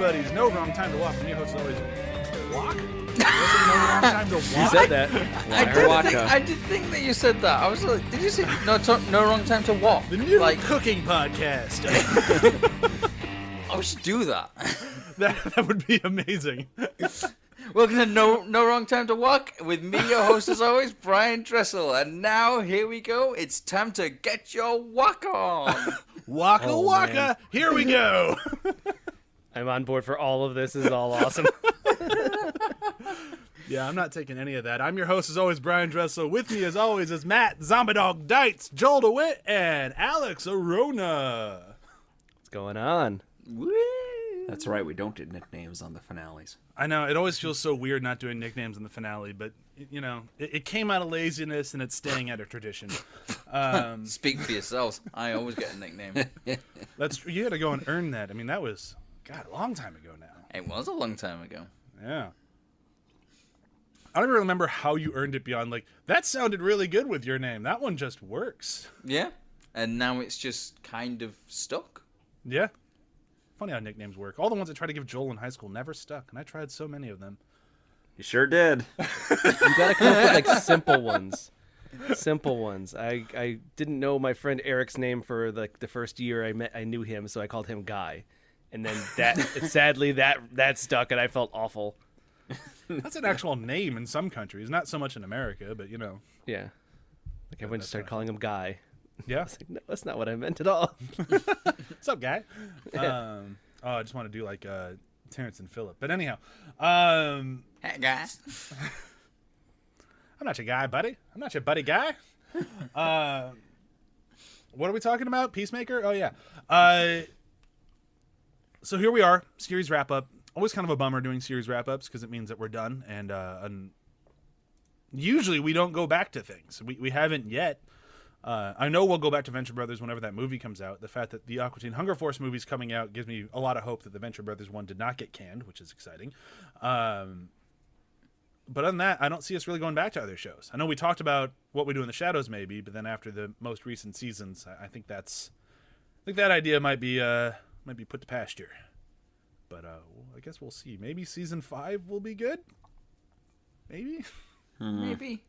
Buddies. No wrong time to walk. And your host is always walk. No wrong time to walk. You said that. I did think that you said that. I was like, did you say no wrong time to walk? The new cooking podcast. I should do that. That would be amazing. Welcome to no Wrong Time to Walk with me, your host as always, Bryan Dressel. And now, here we go. It's time to get your walk on. Waka. Man. Here we go. I'm on board for all of this. This is all awesome. Yeah, I'm not taking any of that. I'm your host as always, Bryan Dressel. With me as always is Matt, Zombie Dog, Dykes, Joel DeWitte, and Alex Orona. What's going on? Woo! That's right, we don't do nicknames on the finales. I know, it always feels so weird not doing nicknames in the finale, but, you know, it came out of laziness and it's staying at a tradition. Speak for yourselves. I always get a nickname. You had to go and earn that. I mean, that was, God, a long time ago now. It was a long time ago. Yeah. I don't even remember how you earned it beyond, like, that sounded really good with your name. That one just works. Yeah, and now it's just kind of stuck. Yeah. Funny how nicknames work. All the ones I tried to give Joel in high school never stuck, and I tried so many of them. You sure did. You gotta come up with, like, simple ones. Simple ones. I didn't know my friend Eric's name for, like, the first year I knew him, so I called him Guy. And then sadly, that stuck, and I felt awful. That's an actual name in some countries, not so much in America, but, you know. Yeah. Like, everyone just started calling him Guy. Yeah. I was like, no, that's not what I meant at all. What's up, Guy? I just want to do like Terrence and Phillip. But anyhow. Hey, guys. I'm not your guy, buddy. I'm not your buddy guy. What are we talking about? Peacemaker? Oh, yeah. So here we are. Series wrap-up. Always kind of a bummer doing series wrap-ups because it means that we're done. And usually we don't go back to things. We haven't yet. I know we'll go back to Venture Brothers whenever that movie comes out. The fact that the Aqua Teen Hunger Force movie's coming out gives me a lot of hope that the Venture Brothers one did not get canned, which is exciting. But other than that, I don't see us really going back to other shows. I know we talked about what we do in the shadows maybe, but then after the most recent seasons, I think that idea might be put to pasture. But I guess we'll see. Maybe season 5 will be good. Maybe. Maybe.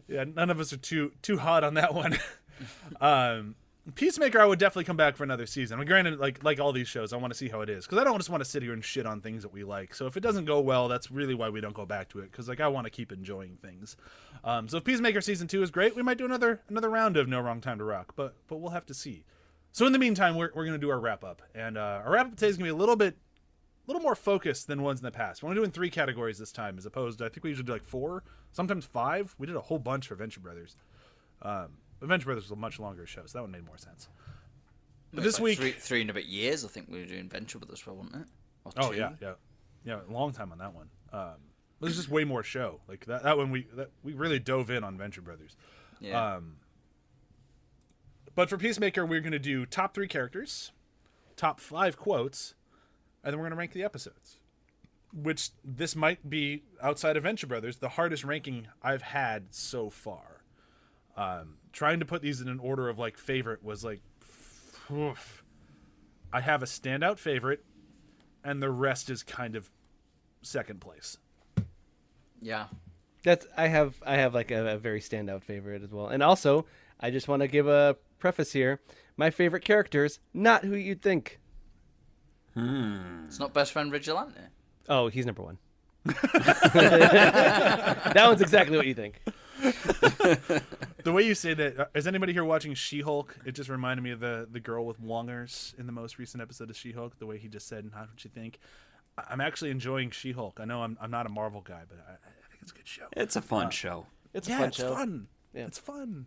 Yeah, none of us are too hot on that one. Peacemaker, I would definitely come back for another season. I mean, granted, like all these shows, I want to see how it is because I don't just want to sit here and shit on things that we like. So if it doesn't go well, that's really why we don't go back to it because I want to keep enjoying things. So if Peacemaker season 2 is great, we might do another round of No Wrong Time to Rock, but we'll have to see. So in the meantime, we're gonna do our wrap up, and our wrap up today is gonna be a little more focused than ones in the past. We're only doing 3 categories this time, as opposed to I think we usually do like 4, sometimes 5. We did a whole bunch for Venture Brothers. Venture Brothers was a much longer show, so that one made more sense. But this week, three and a bit years, I think we were doing Venture Brothers for, wasn't it? Or 2. Oh yeah, a long time on that one. There's just way more show. Like that one, we really dove in on Venture Brothers. Yeah. But for Peacemaker, we're gonna do top 3 characters, top 5 quotes. And then we're going to rank the episodes, which this might be, outside of Venture Brothers, the hardest ranking I've had so far. Trying to put these in an order of, like, favorite was, like, oof. I have a standout favorite, and the rest is kind of second place. Yeah. I have like a very standout favorite as well. And also, I just want to give a preface here. My favorite characters, not who you'd think. It's not Best Friend Vigilante. Oh, he's number 1. That one's exactly what you think. The way you say that, is anybody here watching She-Hulk? It just reminded me of the girl with longers in the most recent episode of She-Hulk, the way he just said, not what you think. I'm actually enjoying She-Hulk. I know I'm not a Marvel guy, but I think it's a good show. It's a fun show. It's a fun show. Fun. Yeah. It's fun.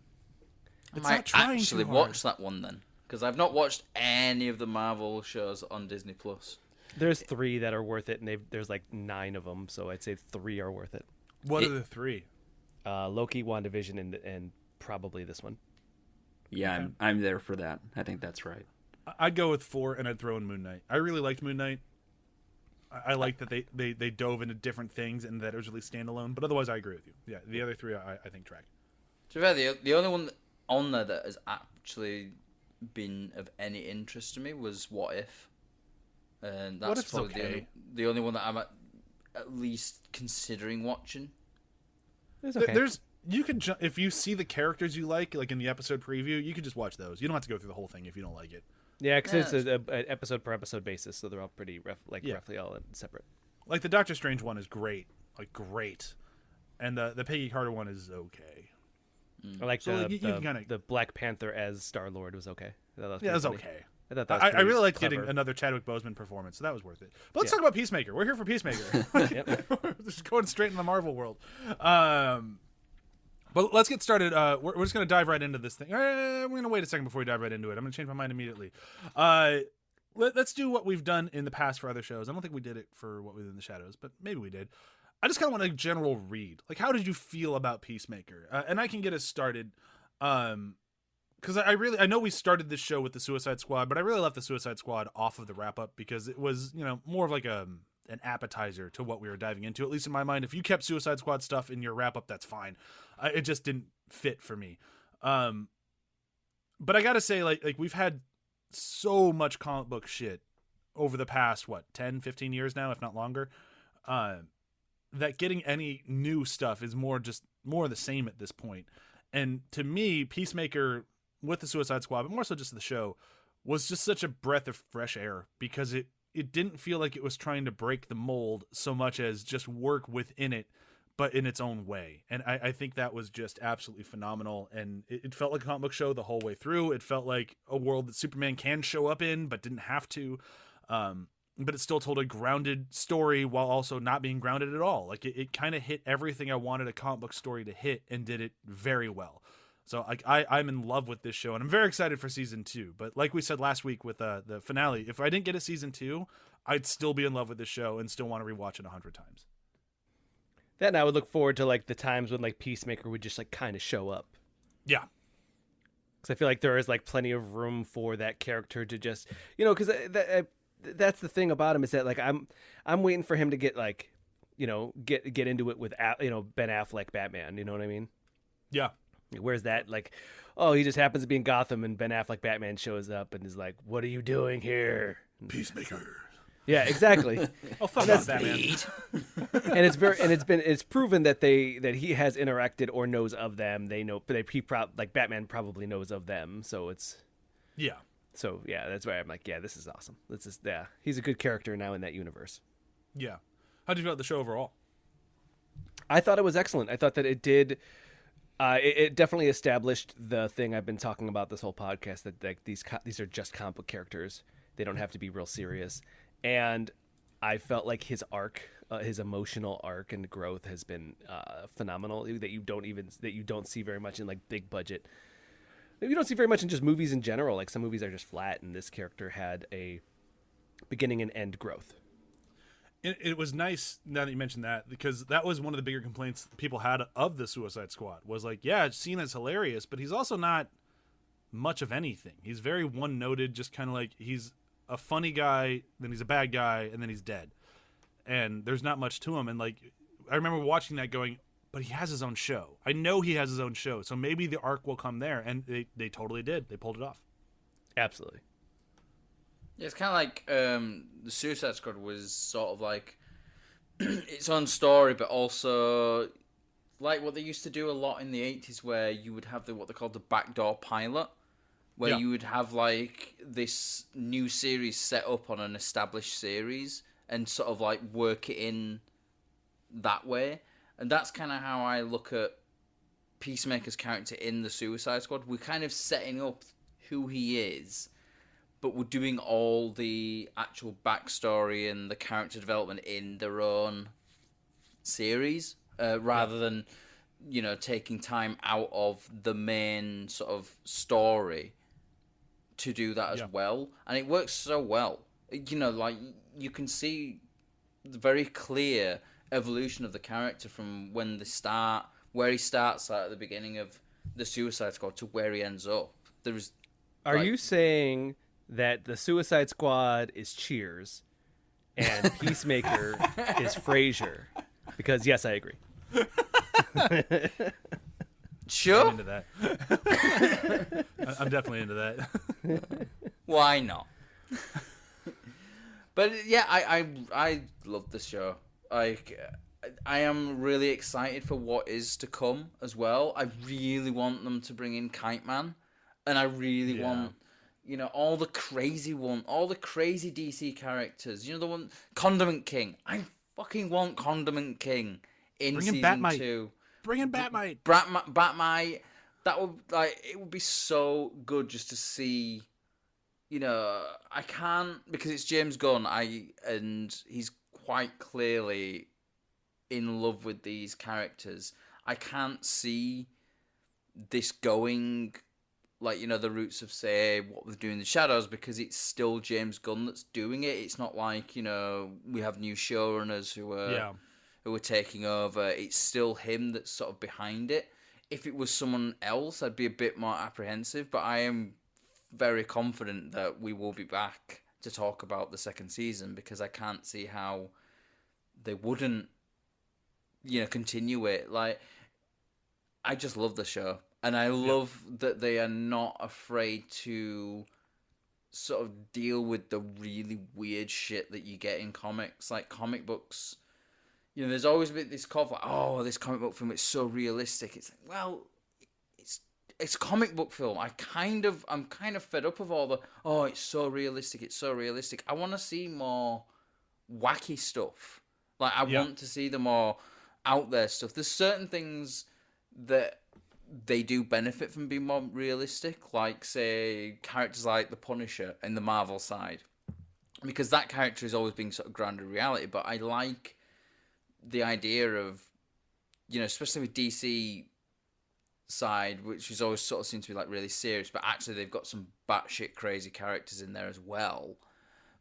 I might actually watch that one then. Because I've not watched any of the Marvel shows on Disney+. There's 3 that are worth it, and there's like 9 of them, so I'd say 3 are worth it. What are the 3? Loki, WandaVision, and probably this one. Yeah, okay. I'm there for that. I think that's right. I'd go with 4, and I'd throw in Moon Knight. I really liked Moon Knight. I like that they dove into different things and that it was really standalone, but otherwise I agree with you. Yeah, the other 3 I think track. To be fair, the only one on there that has actually been of any interest to me was What If. and What that's if it's probably okay? the only one that I'm at least considering watching. It's okay. There's you can if you see the characters you like in the episode preview, you can just watch those. You don't have to go through the whole thing if you don't like it. Yeah, because Yeah, it's an episode per episode basis, so they're all pretty roughly all separate. Like the Doctor Strange one is great, and the Peggy Carter one is okay. I like So, the you can kinda- the Black Panther as Star-Lord was okay. I thought Yeah, it was pretty funny. okay. I thought that was I really liked clever. getting another Chadwick Boseman performance, so that was worth it. But let's Yeah. talk about Peacemaker. We're here for Peacemaker. Yep. Just going straight in the Marvel world. But let's get started. We're just going to dive right into this thing. We're going to wait a second before we dive right into it. I'm going to change my mind immediately. Let's do what we've done in the past for other shows. I don't think we did it for What We Did in the Shadows, but maybe we did. I just kind of want a general read. Like, how did you feel about Peacemaker? And I can get us started. Because I know we started this show with the Suicide Squad, but I really left the Suicide Squad off of the wrap up because it was, more of like an appetizer to what we were diving into. At least in my mind, if you kept Suicide Squad stuff in your wrap up, that's fine. It just didn't fit for me. But I gotta say, like we've had so much comic book shit over the past 10, 15 years now, if not longer. That getting any new stuff is more of the same at this point. And to me, Peacemaker with the Suicide Squad, but more so just the show, was just such a breath of fresh air because it didn't feel like it was trying to break the mold so much as just work within it, but in its own way. And I think that was just absolutely phenomenal. And it felt like a comic book show the whole way through. It felt like a world that Superman can show up in, but didn't have to. But it still told a grounded story while also not being grounded at all. Like it kind of hit everything I wanted a comic book story to hit and did it very well. So I'm in love with this show, and I'm very excited for season 2. But like we said last week with the finale, if I didn't get a season 2, I'd still be in love with this show and still want to rewatch it 100 times. Then I would look forward to like the times when like Peacemaker would just like kind of show up. Yeah. Because I feel like there is like plenty of room for that character to just, because that's the thing about him is that like I'm waiting for him to get like, get into it with Ben Affleck Batman. You know what I mean? Yeah. Where's that like, oh, he just happens to be in Gotham and Ben Affleck Batman shows up and is like, what are you doing here? Peacemaker. Yeah, exactly. Oh, fuck off, Batman. And it's proven that he has interacted or knows of them. They know, but like Batman probably knows of them. So Yeah. That's why I'm like, yeah, this is awesome. He's a good character now in that universe. Yeah. How did you feel about the show overall? I thought it was excellent. I thought that it did. It definitely established the thing I've been talking about this whole podcast, that like these are just comic book characters. They don't have to be real serious. And I felt like his arc, his emotional arc and growth has been phenomenal. That you don't see very much in like big budget. You don't see very much in just movies in general. Like some movies are just flat, and this character had a beginning and end growth. It was nice now that you mentioned that, because that was one of the bigger complaints people had of the Suicide Squad was like, yeah, Cena's hilarious, but he's also not much of anything. He's very one-noted, just kind of like he's a funny guy, then he's a bad guy, and then he's dead. And there's not much to him. And like, I remember watching that going, but he has his own show. I know he has his own show, so maybe the arc will come there. And they totally did. They pulled it off. Absolutely. Yeah, it's kind of like the Suicide Squad was sort of like its own story, but also like what they used to do a lot in the 80s, where you would have what they called the backdoor pilot, where you would have like this new series set up on an established series and sort of like work it in that way. And that's kind of how I look at Peacemaker's character in the Suicide Squad. We're kind of setting up who he is, but we're doing all the actual backstory and the character development in their own series, rather than, taking time out of the main sort of story to do that as well. And it works so well. Like you can see the very clear evolution of the character from where he starts at the beginning of the Suicide Squad to where he ends up. Are you saying that the Suicide Squad is Cheers and Peacemaker is Frasier? Because yes, I agree. Sure. I'm into that. I'm definitely into that. Why not? But yeah, I love the show. Like, I am really excited for what is to come as well. I really want them to bring in Kite Man, and I really want, all the crazy DC characters. You know, the one Condiment King. I fucking want Condiment King in season 2. Bring in Batmite. Batmite. That would it would be so good just to see. I can't, because it's James Gunn. And he's quite clearly in love with these characters. I can't see this going the roots of, say, what we're doing in the Shadows, because it's still James Gunn that's doing it. It's not like, we have new showrunners who are taking over. It's still him that's sort of behind it. If it was someone else, I'd be a bit more apprehensive, but I am very confident that we will be back to talk about the second season, because I can't see how they wouldn't, continue it. I just love the show, and I love that they are not afraid to sort of deal with the really weird shit that you get in comics, like comic books. There's always been this call for, oh, this comic book film, it's so realistic. It's like, well, it's a comic book film. I'm kind of fed up of all the, oh, it's so realistic. I want to see more wacky stuff. I want to see the more out there stuff. There's certain things that they do benefit from being more realistic, like, say, characters like the Punisher in the Marvel side, because that character is always being sort of grounded in reality. But I like the idea of, especially with DC side, which is always sort of seems to be really serious, but actually they've got some batshit crazy characters in there as well.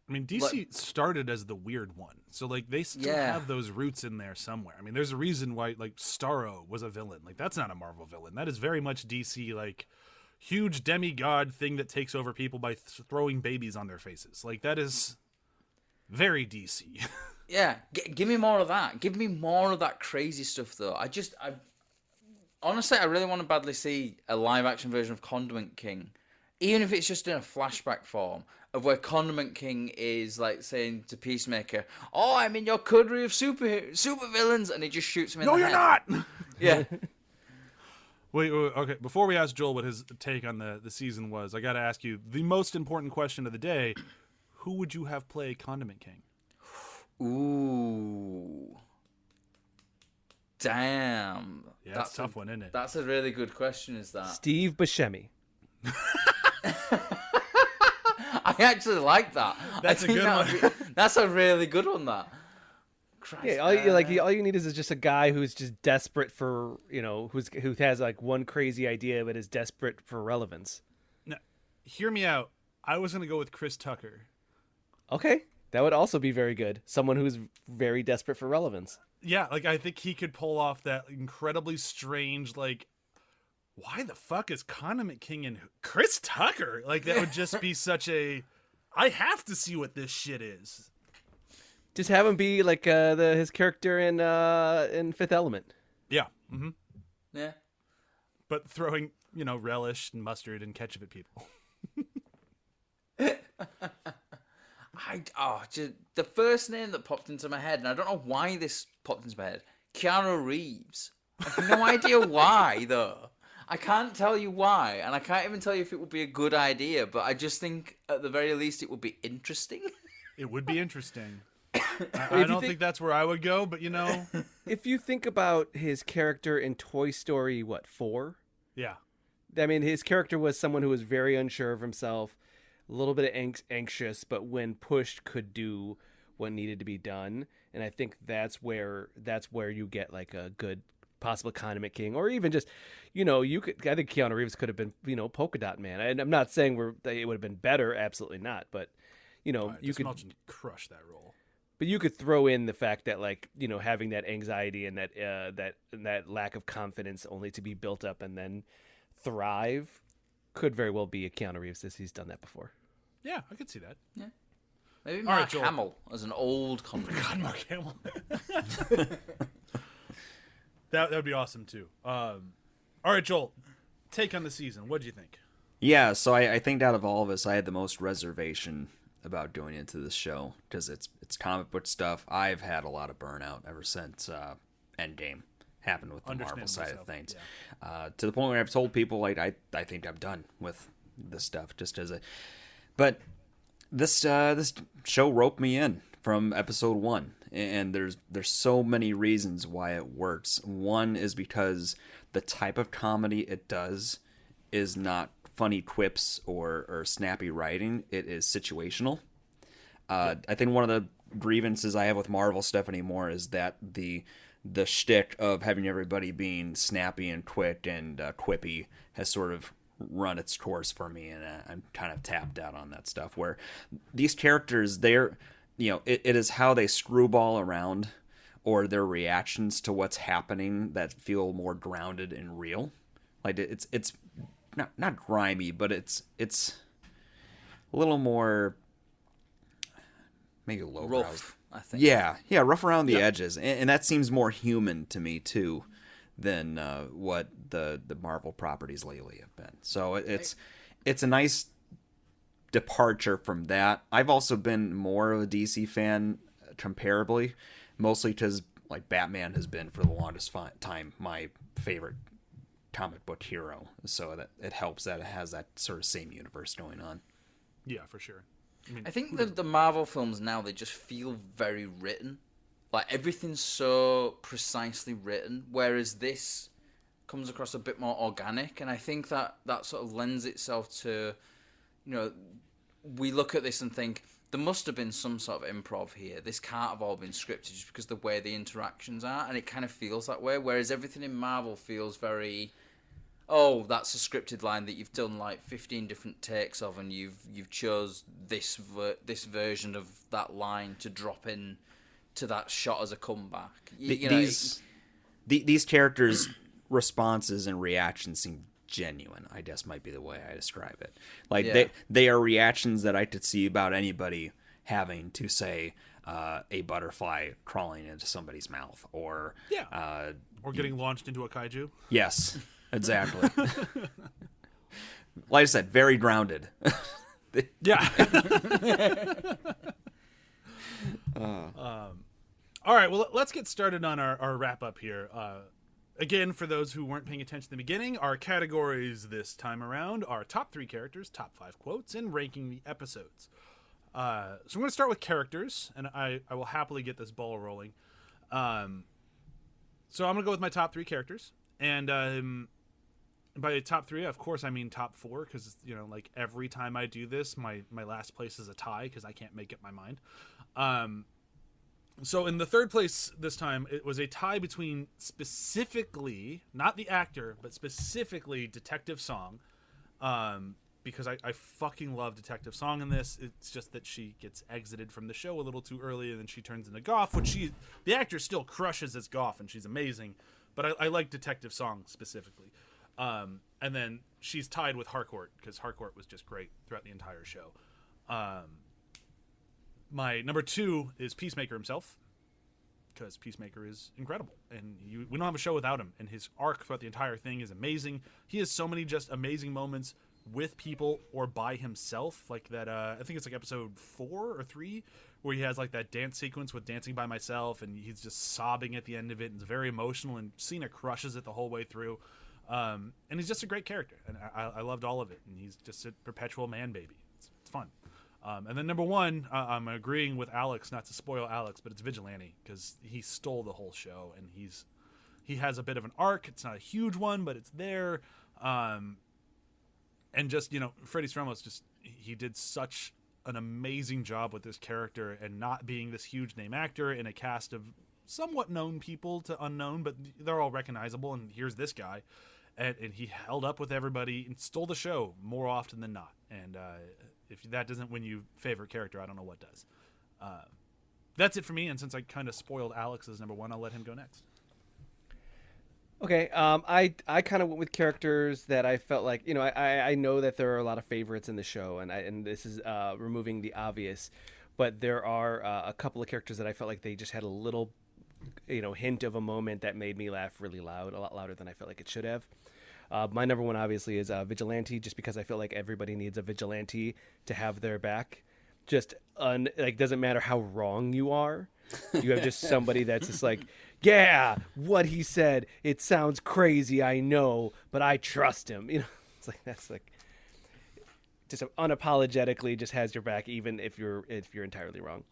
I mean, DC started as the weird one, so they still have those roots in there somewhere. I mean, there's a reason why Starro was a villain. That's not a Marvel villain. That is very much DC, huge demigod thing that takes over people by throwing babies on their faces. That is very DC. Yeah, give me more of that. Give me more of that crazy stuff, though. Honestly, I really want to badly see a live-action version of Condiment King, even if it's just in a flashback form, of where Condiment King is, saying to Peacemaker, oh, I'm in your coterie of super villains, and he just shoots him in the head. No, you're not! Yeah. Wait, okay. Before we ask Joel what his take on the season was, I got to ask you the most important question of the day. Who would you have play Condiment King? Ooh. Damn. Yeah, that's a tough one, isn't it? That's a really good question, is that? Steve Buscemi. I actually like that. That's a good one. That's a really good one, that. Christ, yeah, all you need is just a guy who's just desperate for, who has one crazy idea but is desperate for relevance. Now, hear me out. I was going to go with Chris Tucker. Okay. That would also be very good. Someone who's very desperate for relevance. Yeah, I think he could pull off that incredibly strange, why the fuck is Condiment King and Chris Tucker? That would just be such a, I have to see what this shit is. Just have him be his character in Fifth Element. Yeah. Mm-hmm. Yeah. But throwing, relish and mustard and ketchup at people. The first name that popped into my head, and I don't know why this popped into my head, Keanu Reeves. I have no idea why, though. I can't tell you why, and I can't even tell you if it would be a good idea, but I just think, at the very least, it would be interesting. It would be interesting. I don't think that's where I would go, but If you think about his character in Toy Story, 4? Yeah. I mean, his character was someone who was very unsure of himself, a little bit anxious, but when pushed could do what needed to be done. And I think that's where you get a good possible Condiment King, or even just, I think Keanu Reeves could have been, Polka Dot Man. And I'm not saying it would have been better, absolutely not. But, you could crush that role. But you could throw in the fact that having that anxiety and that lack of confidence only to be built up and then thrive could very well be a Keanu Reeves, as he's done that before. Yeah, I could see that. Yeah. Maybe Mark Hamill as an old Condiment. God, Mark Hamill. That would be awesome too. All right, Joel, take on the season. What do you think? Yeah, so I think out of all of us, I had the most reservation about doing into this show because it's comic book stuff. I've had a lot of burnout ever since Endgame happened with the Marvel side of things. Yeah. To the point where I've told people like I think I'm done with this stuff just as a. But this show roped me in from episode 1, and there's so many reasons why it works. One is because the type of comedy it does is not funny quips or snappy writing. It is situational. I think one of the grievances I have with Marvel stuff anymore is that the shtick of having everybody being snappy and quick and quippy has sort of run its course for me, and I'm kind of tapped out on that stuff. Where these characters, it is how they screwball around or their reactions to what's happening that feel more grounded and real. Like it's not grimy, but it's a little more maybe lowbrow. Rough, I think. Yeah, rough around the edges, and that seems more human to me too than what the Marvel properties lately have been. So it's a nice departure from that. I've also been more of a DC fan comparably, mostly because like Batman has been for the longest time my favorite comic book hero, so that it helps that it has that sort of same universe going on. Yeah, for sure. I think the Marvel films now, they just feel very written. Like, everything's so precisely written, whereas this comes across a bit more organic, and I think that sort of lends itself to, we look at this and think, there must have been some sort of improv here. This can't have all been scripted just because of the way the interactions are, and it kind of feels that way, whereas everything in Marvel feels very, oh, that's a scripted line that you've done like 15 different takes of, and you've chose this version of that line to drop in to that shot as a comeback. These characters' responses and reactions seem genuine, I guess might be the way I describe it. Like they are reactions that I could see about anybody having to say a butterfly crawling into somebody's mouth, or or getting launched into a kaiju. Yes, exactly. Like I said, very grounded. Yeah. All right, well, let's get started on our wrap up here. Again, for those who weren't paying attention at the beginning, our categories this time around are top 3 characters, top 5 quotes, and ranking the episodes. So I'm going to start with characters, and I will happily get this ball rolling. So I'm going to go with my top 3 characters, and by top 3, of course, I mean top 4, because like every time I do this, my last place is a tie because I can't make up my mind. So in the third place this time, it was a tie between specifically, not the actor, but specifically Detective Song, because I fucking love Detective Song in this. It's just that she gets exited from the show a little too early, and then she turns into Goff, which the actor still crushes as Goff, and she's amazing, but I like Detective Song specifically. And then she's tied with Harcourt, because Harcourt was just great throughout the entire show. My number 2 is Peacemaker himself, because Peacemaker is incredible, and we don't have a show without him, and his arc throughout the entire thing is amazing. He has so many just amazing moments with people or by himself, like that I think it's like episode 4 or 3 where he has like that dance sequence with Dancing by Myself, and he's just sobbing at the end of it, and it's very emotional, and Cena crushes it the whole way through. And he's just a great character, and I loved all of it, and he's just a perpetual man baby. It's fun. And then number 1, I'm agreeing with Alex, not to spoil Alex, but it's Vigilante, because he stole the whole show, and he has a bit of an arc. It's not a huge one, but it's there. And just, Freddie Stromos, he did such an amazing job with this character, and not being this huge name actor in a cast of somewhat known people to unknown, but they're all recognizable, and here's this guy. And he held up with everybody and stole the show more often than not. And if that doesn't win you favorite character, I don't know what does. That's it for me. And since I kind of spoiled Alex's number 1, I'll let him go next. Okay. I kind of went with characters that I felt like, I know that there are a lot of favorites in the show, and this is removing the obvious, but there are a couple of characters that I felt like they just had a little, hint of a moment that made me laugh really loud, a lot louder than I felt like it should have. My number 1 obviously is Vigilante, just because I feel like everybody needs a vigilante to have their back. just like doesn't matter how wrong you are. You have just somebody that's just like, yeah, what he said, it sounds crazy, I know, but I trust him. You know, it's like that's like just unapologetically just has your back, even if you're entirely wrong.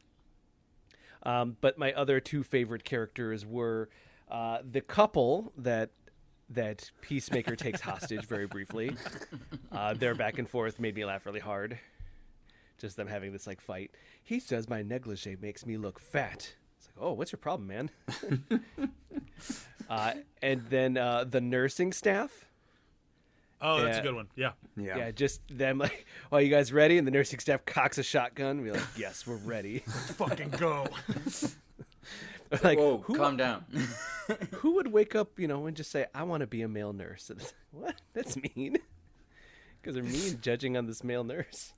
But my other two favorite characters were the couple that Peacemaker takes hostage very briefly. Their back and forth made me laugh really hard. Just them having this like fight. He says my negligee makes me look fat. It's like, oh, what's your problem, man? And then the nursing staff. Oh, that's a good one. Yeah. Yeah, just them like, oh, you guys ready? And the nursing staff cocks a shotgun. We're like, yes, we're ready. Let's fucking go. Like, whoa, calm down. Who would wake up, and just say, I want to be a male nurse? And it's like, what? That's mean. Because they're mean judging on this male nurse.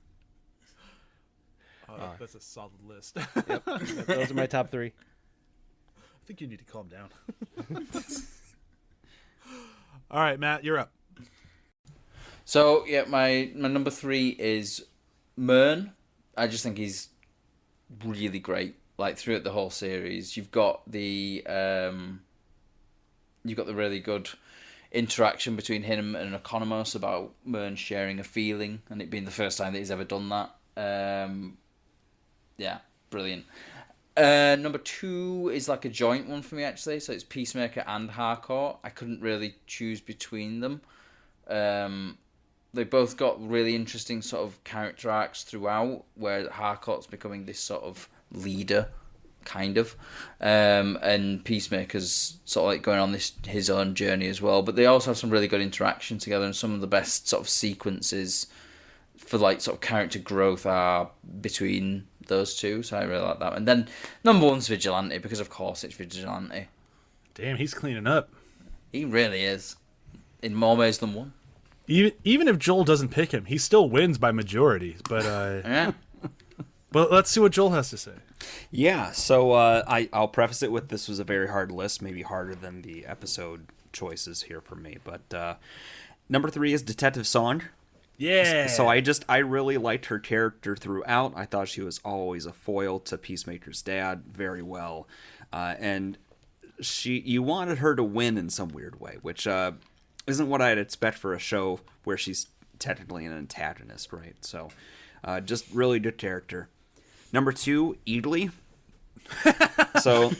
That's a solid list. Yep. Those are my top three. I think you need to calm down. All right, Matt, you're up. So, yeah, my number 3 is Mern. I just think he's really great. Like, throughout the whole series, you've got the really good interaction between him and Economos about Mern sharing a feeling, and it being the first time that he's ever done that. Yeah, brilliant. Number 2 is like a joint one for me, actually. So it's Peacemaker and Harcourt. I couldn't really choose between them. They both got really interesting sort of character arcs throughout, where Harcourt's becoming this sort of leader, kind of, and Peacemaker's sort of like going on his own journey as well. But they also have some really good interaction together, and some of the best sort of sequences for like sort of character growth are between those two. So I really like that. And then number 1's Vigilante, because of course it's Vigilante. Damn, he's cleaning up. He really is, in more ways than one. Even if Joel doesn't pick him, he still wins by majority. But Yeah. But let's see what Joel has to say. Yeah, so I'll preface it with this was a very hard list, maybe harder than the episode choices here for me. But number 3 is Detective Sond. Yeah. So I really liked her character throughout. I thought she was always a foil to Peacemaker's dad very well. And you wanted her to win in some weird way, which isn't what I'd expect for a show where she's technically an antagonist, right? So just really good character. Number 2, Eadley. So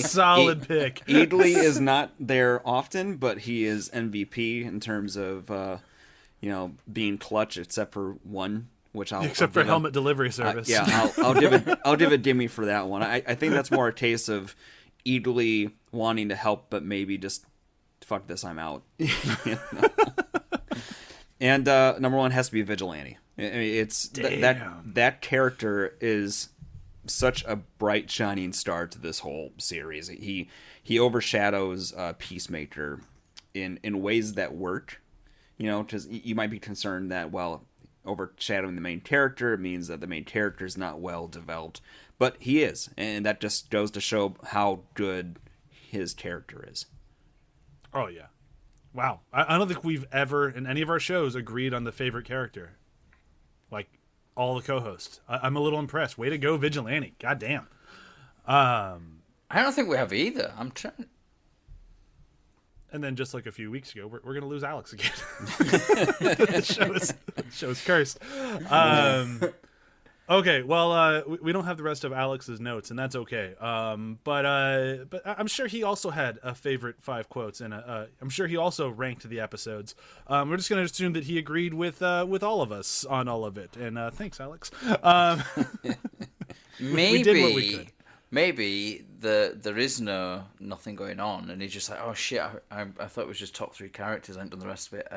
solid pick. Eadley is not there often, but he is MVP in terms of being clutch, except for one, which I'll for helmet delivery service. I'll give a gimme for that one. I think that's more a case of Eadley wanting to help, but maybe just fuck this, I'm out. And number 1 has to be Vigilante. I mean, it's that character is such a bright shining star to this whole series. He overshadows Peacemaker in ways that work. Because you might be concerned that, well, overshadowing the main character means that the main character is not well developed, but he is, and that just goes to show how good his character is. Oh yeah, wow! I don't think we've ever in any of our shows agreed on the favorite character. Like all the co-hosts, I'm a little impressed. Way to go, Vigilante! God damn. I don't think we have either. I'm trying. And then just like a few weeks ago, we're going to lose Alex again. The show is cursed. Okay, well, we don't have the rest of Alex's notes, and that's okay. But I'm sure he also had a favorite 5 quotes, and I'm sure he also ranked the episodes. We're just going to assume that he agreed with all of us on all of it. And thanks, Alex. Maybe we did what we could. Maybe there is nothing going on, and he's just like, oh shit, I thought it was just top 3 characters. I haven't done the rest of it.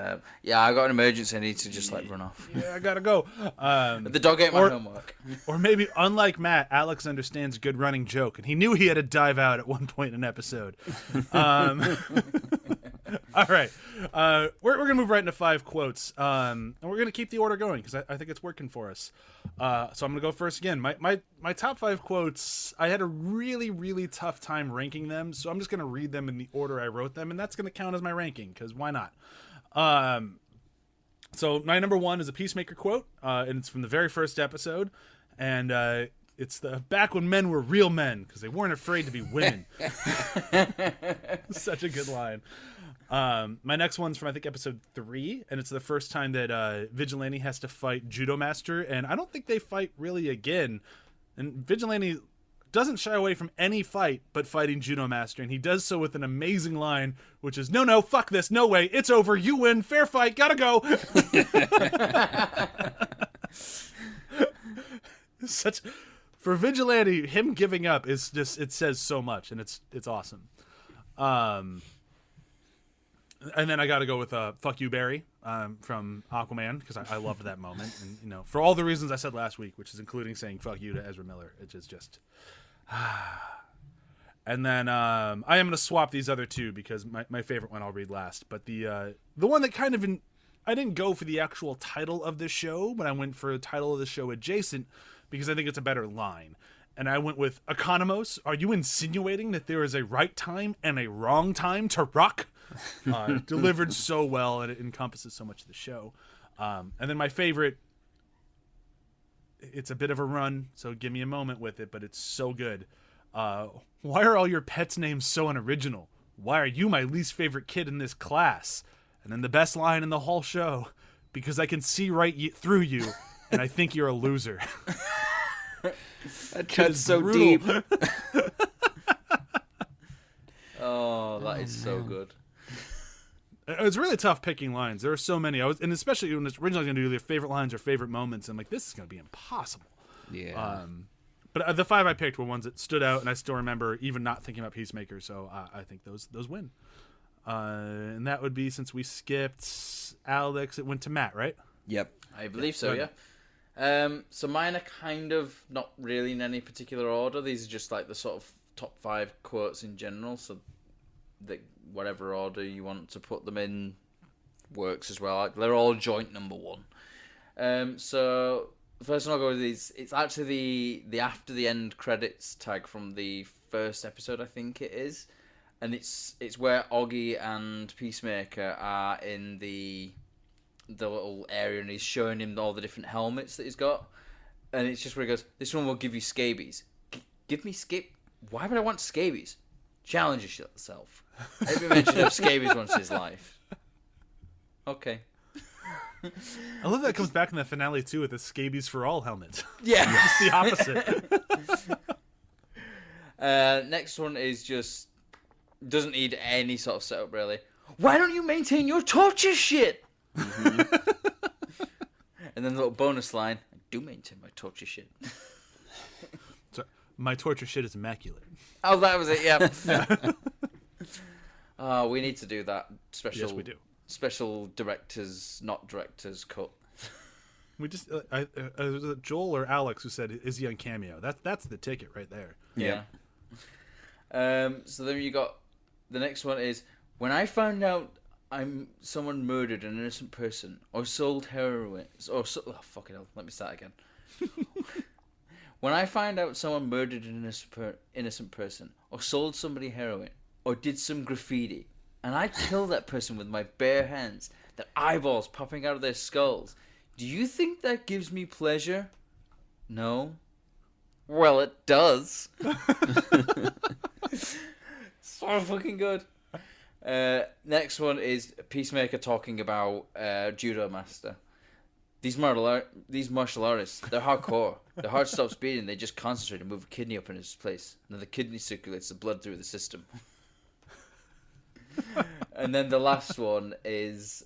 Yeah, I got an emergency. I need to just run off. Yeah, I gotta go. The dog ate my homework. Or maybe, unlike Matt, Alex understands a good running joke, and he knew he had to dive out at one point in an episode. All right, we're gonna move right into 5 quotes, and we're gonna keep the order going because I think it's working for us. So I'm gonna go first again. My top 5 quotes, I had a really, really tough time ranking them, so I'm just gonna read them in the order I wrote them, and that's gonna count as my ranking because why not? So my number 1 is a Peacemaker quote, and it's from the very first episode, And it's the back when men were real men because they weren't afraid to be women. Such a good line. My next one's from, I think, episode 3, and it's the first time that Vigilante has to fight Judo Master, and I don't think they fight really again. And Vigilante doesn't shy away from any fight but fighting Judo Master, and he does so with an amazing line, which is, no, fuck this, no way, it's over, you win, fair fight, gotta go. For Vigilante, him giving up is just, it says so much, and it's awesome. And then I got to go with "Fuck You, Barry" from Aquaman because I loved that moment, and for all the reasons I said last week, which is including saying "fuck you" to Ezra Miller. It is just. And then I am going to swap these other two because my favorite one I'll read last, but the one that kind of I didn't go for the actual title of the show, but I went for a title of the show adjacent because I think it's a better line. And I went with "Economos, are you insinuating that there is a right time and a wrong time to rock?" Delivered so well, and it encompasses so much of the show. And then my favorite, it's a bit of a run, so give me a moment with it, but it's so good. Why are all your pets' names so unoriginal? Why are you my least favorite kid in this class? And then the best line in the whole show, because I can see right through you, and I think you're a loser. That cuts so brutal. deep. Oh, that is so good. It was really tough picking lines. There are so many. And especially when it's originally going to do their favorite lines or favorite moments, I'm like, this is going to be impossible. Yeah. But the 5 I picked were ones that stood out, and I still remember even not thinking about Peacemaker. So I think those win. And that would be, since we skipped Alex, it went to Matt, right? Yep. I believe so, yeah. So mine are kind of not really in any particular order. These are just like the sort of top 5 quotes in general. So that whatever order you want to put them in works as well. They're all joint number 1. So the first one I'll go with is, it's actually the after the end credits tag from the first episode, I think it is. And it's where Oggy and Peacemaker are in the little area, and he's showing him all the different helmets that he's got. And it's just where he goes, this one will give you scabies. Give me Why would I want scabies? Challenge yourself. Every mention of scabies once in his life. Okay. I love that it comes back in the finale too with the scabies for all helmet. Yeah. It's the opposite. Next one is just doesn't need any sort of setup really. Why don't you maintain your torture shit? Mm-hmm. And then the little bonus line: I do maintain my torture shit. So, my torture shit is immaculate. Oh, that was it. Yeah. We need to do that special. Yes, we do. Special directors, not directors cut. We just was it Joel or Alex who said, "Is he on Cameo?" That's the ticket right there. Yeah. So then you got the next one is, when I found out someone murdered an innocent person or sold heroin oh fucking hell, let me start again. When I find out someone murdered an innocent person or sold somebody heroin or did some graffiti, and I kill that person with my bare hands, their eyeballs popping out of their skulls, do you think that gives me pleasure? No. Well, it does. So fucking good. Next one is Peacemaker talking about Judo Master. These martial artists, they're hardcore. Their heart stops beating, they just concentrate and move a kidney up in its place. And then the kidney circulates the blood through the system. And then the last one is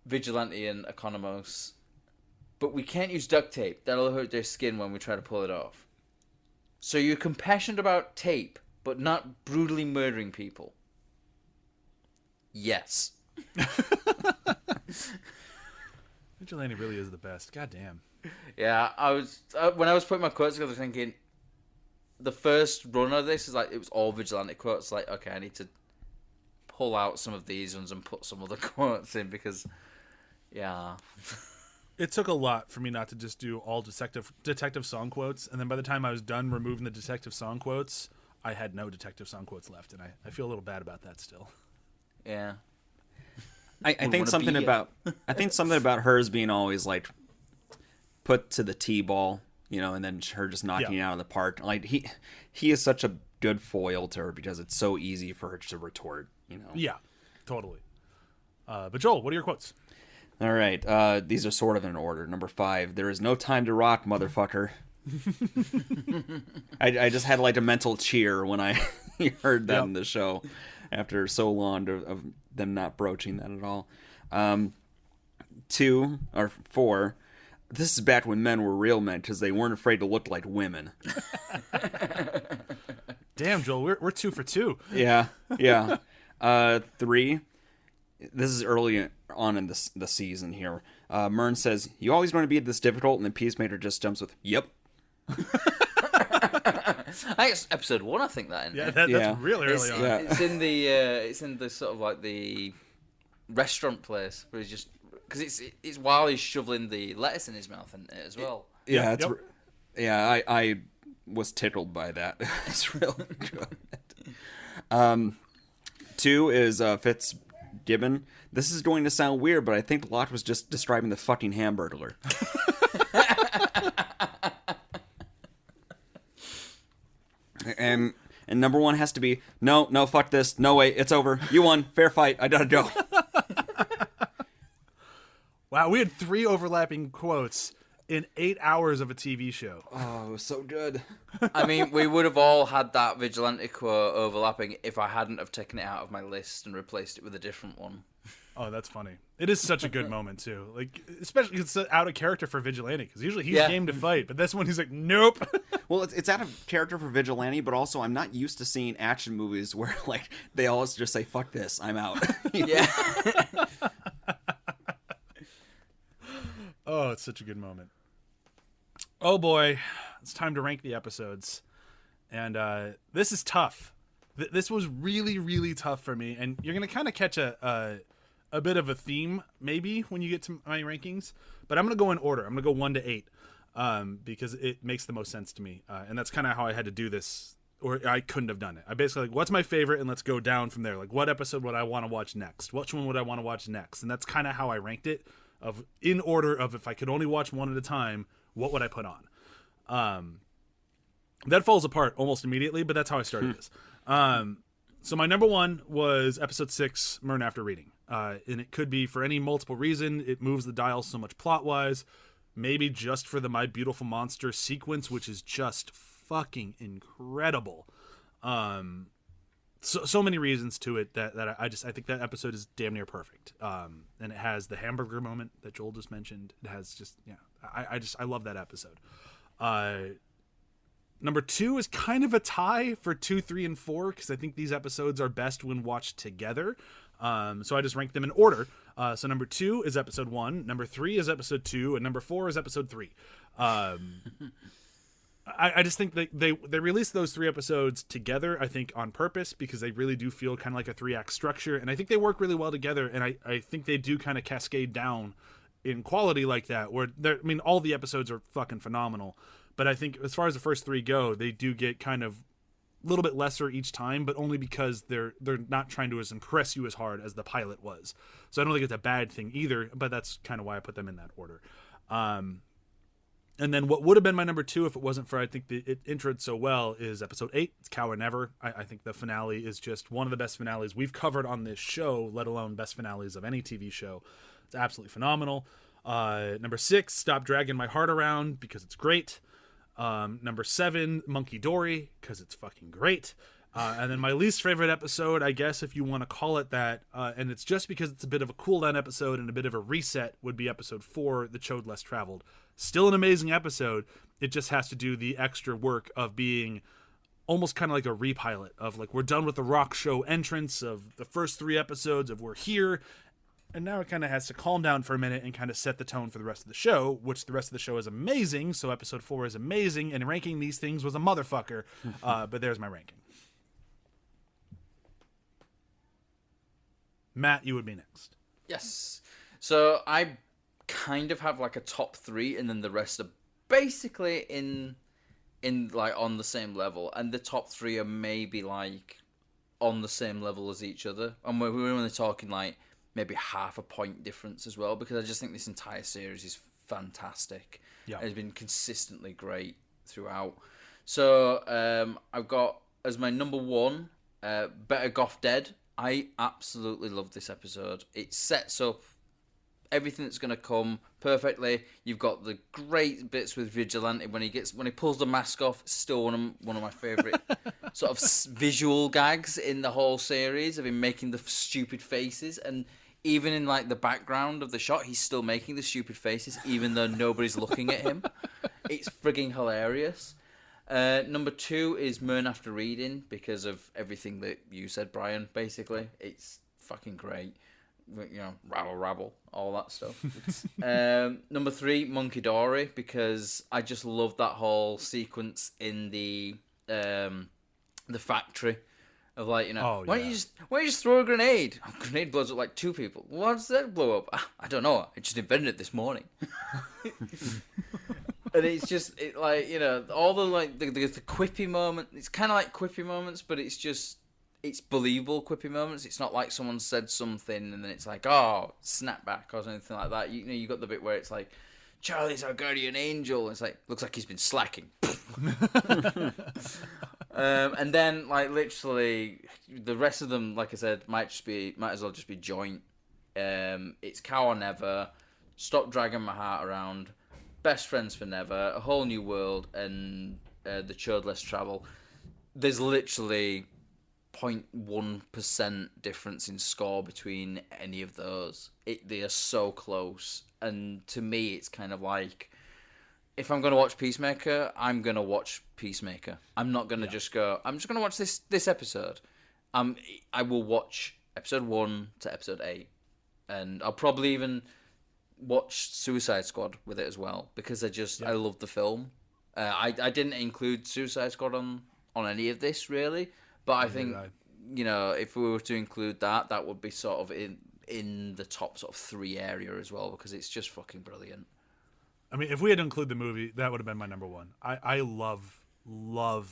Vigilante and Economos. But we can't use duct tape. That'll hurt their skin when we try to pull it off. So you're compassionate about tape, but not brutally murdering people. Yes. Vigilante really is the best. God damn. Yeah, I was when I was putting my quotes together, thinking the first run of this is like it was all Vigilante quotes. Like, okay, I need to pull out some of these ones and put some other quotes in because, yeah. It took a lot for me not to just do all detective song quotes, and then by the time I was done removing the detective song quotes, I had no detective song quotes left, and I feel a little bad about that still. Yeah. I think something about hers being always like put to the T-ball, and then her just knocking it out of the park. Like he is such a good foil to her because it's so easy for her to retort. Yeah, totally. But Joel, what are your quotes? All right, these are sort of in order. Number 5, there is no time to rock, motherfucker. I just had like a mental cheer when I heard that in the show after so long of them not broaching that at all. 2 or 4, this is back when men were real men because they weren't afraid to look like women. Damn, Joel, we're 2 for 2. Yeah. 3, this is early on in the season here. Myrn says, "You always going to be this difficult?" And then Peacemaker just jumps with, "Yep." I think it's episode 1. I think that in there. That's really early on. Yeah. It's in the sort of like the restaurant place where he's just because it's while he's shoveling the lettuce in his mouth and as well. Yeah, I was tickled by that. It's really good. 2 is Fitzgibbon. This is going to sound weird, but I think Locke was just describing the fucking Hamburglar. And number 1 has to be, no, fuck this. No way, it's over. You won. Fair fight. I gotta go. Wow, we had 3 overlapping quotes in 8 hours of a TV show. Oh, it was so good. I mean, we would have all had that vigilante quote overlapping if I hadn't have taken it out of my list and replaced it with a different one. Oh, that's funny. It is such a good moment too. Like, especially it's out of character for Vigilante because usually he's game to fight, but this one he's like, nope. Well, it's out of character for Vigilante, but also I'm not used to seeing action movies where like they always just say "fuck this, I'm out." Yeah. Oh, it's such a good moment. Oh boy, it's time to rank the episodes, and this is tough. This was really, really tough for me, and you're gonna kind of catch a bit of a theme maybe when you get to my rankings, but I'm gonna go in order. I'm gonna go 1 to 8 because it makes the most sense to me, and that's kind of how I had to do this, or I couldn't have done it. I basically like, what's my favorite, and let's go down from there. Like, what episode would I want to watch next? Which one would I want to watch next? And that's kind of how I ranked it, in order of if I could only watch one at a time, what would I put on? That falls apart almost immediately, but that's how I started this. So my number 1 was episode 6, Myrn After Reading. And it could be for any multiple reason. It moves the dial so much plot-wise. Maybe just for the My Beautiful Monster sequence, which is just fucking incredible. So many reasons to it that I think that episode is damn near perfect. And it has the hamburger moment that Joel just mentioned. It has just, I love that episode. Number 2 is kind of a tie for 2, 3, and 4 because I think these episodes are best when watched together. So I just ranked them in order. So number 2 is episode 1, number 3 is episode 2, and number 4 is episode 3. I just think they released those 3 episodes together, I think, on purpose because they really do feel kind of like a 3-act structure, and I think they work really well together, and I think they do kind of cascade down in quality like that, where all the episodes are fucking phenomenal, but I think as far as the first 3 go, they do get kind of a little bit lesser each time, but only because they're not trying to impress you as hard as the pilot was. So I don't think it's a bad thing either, but that's kind of why I put them in that order. And then what would have been my number 2 if it wasn't for, I think it introed so well, is episode 8. It's Cow or Never. I think the finale is just one of the best finales we've covered on this show, let alone best finales of any TV show. It's absolutely phenomenal. Number 6, Stop Dragging My Heart Around, because it's great. Number 7, Monkey Dory, because it's fucking great. And then my least favorite episode, I guess, if you want to call it that, and it's just because it's a bit of a cool down episode and a bit of a reset, would be episode 4, The Chode Less Traveled. Still an amazing episode. It just has to do the extra work of being almost kind of like a repilot of like, we're done with the rock show entrance of the first 3 episodes of we're here. And now it kind of has to calm down for a minute and kind of set the tone for the rest of the show, which the rest of the show is amazing. So episode 4 is amazing, and ranking these things was a motherfucker. But there's my ranking. Matt, you would be next. Yes. So I kind of have like a top 3, and then the rest are basically in like on the same level, and the top 3 are maybe like on the same level as each other, and we're only talking like maybe half a point difference as well, because I just think this entire series is fantastic. Yeah. It's been consistently great throughout. So I've got as my number one, Better Goff Dead. I absolutely love this episode. It sets up everything that's going to come perfectly. You've got the great bits with Vigilante when he pulls the mask off. It's still one of my favorite sort of visual gags in the whole series of him making the stupid faces, and even in like the background of the shot, he's still making the stupid faces even though nobody's looking at him. It's frigging hilarious. Number two is Murn After Reading, because of everything that you said, Brian. Basically, it's fucking great. You know, rabble, rabble, all that stuff. Number three, Monkey Dory, because I just love that whole sequence in the factory of like, you know, why don't you just throw a grenade? A grenade blows up like two people. Why does that blow up? I don't know. I just invented it this morning. And it's just like, you know, all the like the quippy moment. It's kind of like quippy moments, but it's believable quippy moments. It's not like someone said something and then it's like, oh, snapback or anything like that. You know, you got the bit where it's like, Charlie's our guardian angel. And it's like, looks like he's been slacking. And then like literally the rest of them, like I said, might as well just be joint. It's Cow or Never, Stop Dragging My Heart Around, Best Friends for Never, A Whole New World, and The Chode Less Travel. There's literally 0.1% difference in score between any of those. They are so close, and to me, it's kind of like, if I'm going to watch Peacemaker, I'm going to watch Peacemaker. I'm not going to just go, I'm just going to watch this episode. I will watch episode 1 to episode 8, and I'll probably even watch Suicide Squad with it as well, because I love the film. I didn't include Suicide Squad on any of this really, but I think you know, if we were to include that would be sort of in the top sort of 3 area as well, because it's just fucking brilliant. I mean, if we had to include the movie, that would have been my number one. I love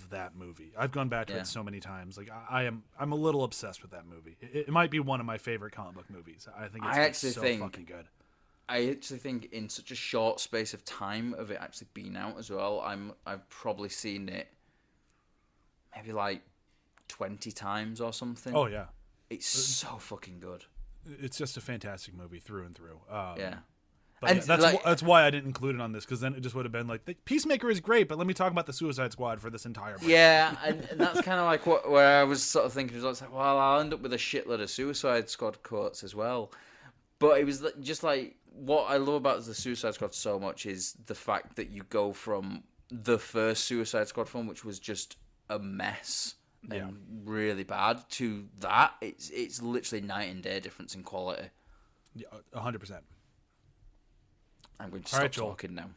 that movie. I've gone back to it so many times. Like I'm a little obsessed with that movie. It might be one of my favorite comic book movies. I think it's fucking good. I actually think in such a short space of time of it actually being out as well, I've probably seen it maybe like 20 times or something. Oh yeah, it's so fucking good. It's just a fantastic movie through and through. But and that's why I didn't include it on this, because then it just would have been like, the Peacemaker is great, but let me talk about the Suicide Squad for this entire movie. Yeah, and that's kind of like where I was sort of thinking, was like, well, I'll end up with a shitload of Suicide Squad quotes as well. But it was just like, what I love about the Suicide Squad so much is the fact that you go from the first Suicide Squad film, which was just a mess and really bad, to that. It's literally night and day difference in quality. Yeah, 100%. I'm going to stop talking now.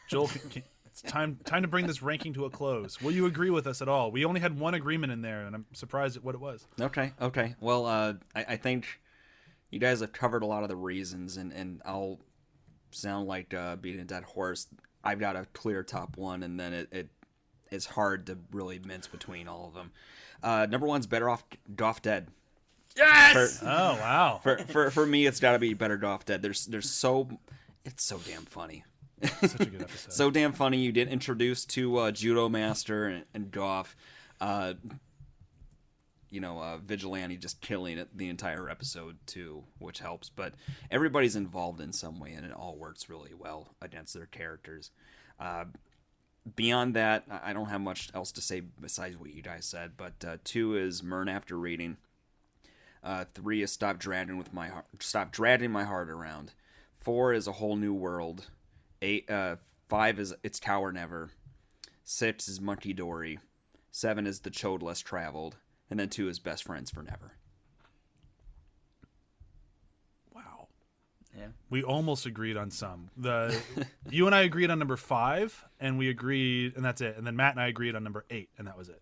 Joel, it's time to bring this ranking to a close. Will you agree with us at all? We only had one agreement in there, and I'm surprised at what it was. Okay. Well, I think you guys have covered a lot of the reasons, and I'll sound like beating a dead horse. I've got a clear top one, and then it is hard to really mince between all of them. Number one's Better Off Dead. Yes! Oh, wow. For me, it's got to be Better Off Dead. It's so damn funny. Such a good episode. So damn funny. You get introduced to Judo Master and Goff. Vigilante just killing it the entire episode too, which helps. But everybody's involved in some way, and it all works really well against their characters. Beyond that, I don't have much else to say besides what you guys said. But 2 is Murn After Reading. 3 is Stop Dragging My Heart Around. 4 is A Whole New World. 5 is It's Cow or Never. 6 is Monkey Dory. 7 is The Chode Less Traveled. And then 2 is Best Friends for Never. Wow. Yeah. We almost agreed on some. You and I agreed on number 5, and that's it. And then Matt and I agreed on number 8, and that was it.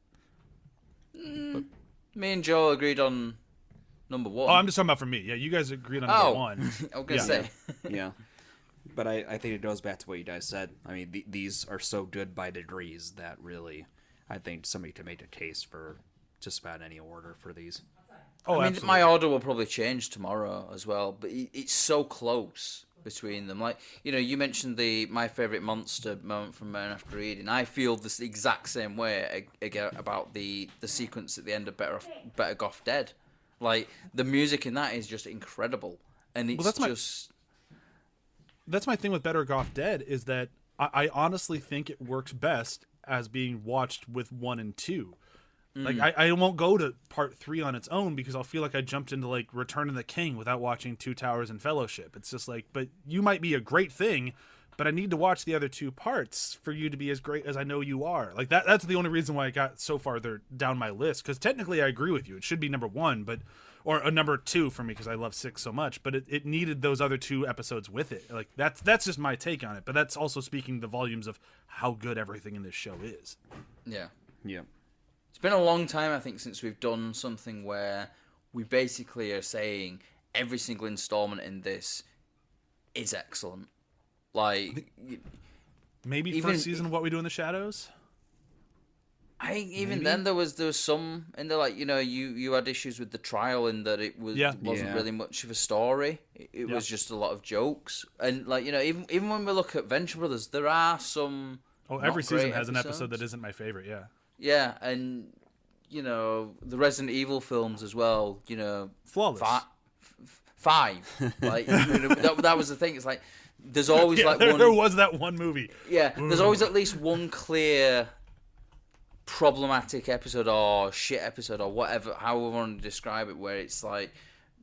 Me and Joel agreed on number 1. Oh, I'm just talking about for me. Yeah, you guys agreed on number 1. I was going to say. Yeah. But I think it goes back to what you guys said. I mean, these are so good by degrees that really, I think somebody could make a case for just about any order for these. Oh, I mean, absolutely. my order will probably change tomorrow as well, but it's so close between them. Like, you mentioned my favorite monster moment from Man After Reading. I feel this exact same way again about the sequence at the end of Better Off Dead. Like, the music in that is just incredible, and it's that's my thing with Better Off Dead is that I honestly think it works best as being watched with 1 and 2. Like, I won't go to part 3 on its own because I'll feel like I jumped into, like, Return of the King without watching Two Towers and Fellowship. It's just like, but you might be a great thing, but I need to watch the other 2 parts for you to be as great as I know you are. Like, that's the only reason why I got so farther down my list, because technically I agree with you. It should be number 1, or a number 2 for me because I love 6 so much, but it needed those other 2 episodes with it. Like, that's just my take on it, but that's also speaking the volumes of how good everything in this show is. Yeah. Yeah. It's been a long time, I think, since we've done something where we basically are saying every single installment in this is excellent. Like, maybe even, first season of What We Do in the Shadows. I think even maybe? then there was some in there, like, you had issues with the trial in that it wasn't really much of a story. It was just a lot of jokes, and like even when we look at Venture Brothers, there are some. Oh, every season has an episodes. episode that isn't my favorite. Yeah. Yeah, and the Resident Evil films as well. Flawless. 5. Like, that was the thing. It's like there's always like there, one. there was that one movie. Yeah, there's always at least one clear problematic episode or shit episode or whatever, however we want to describe it, where it's like.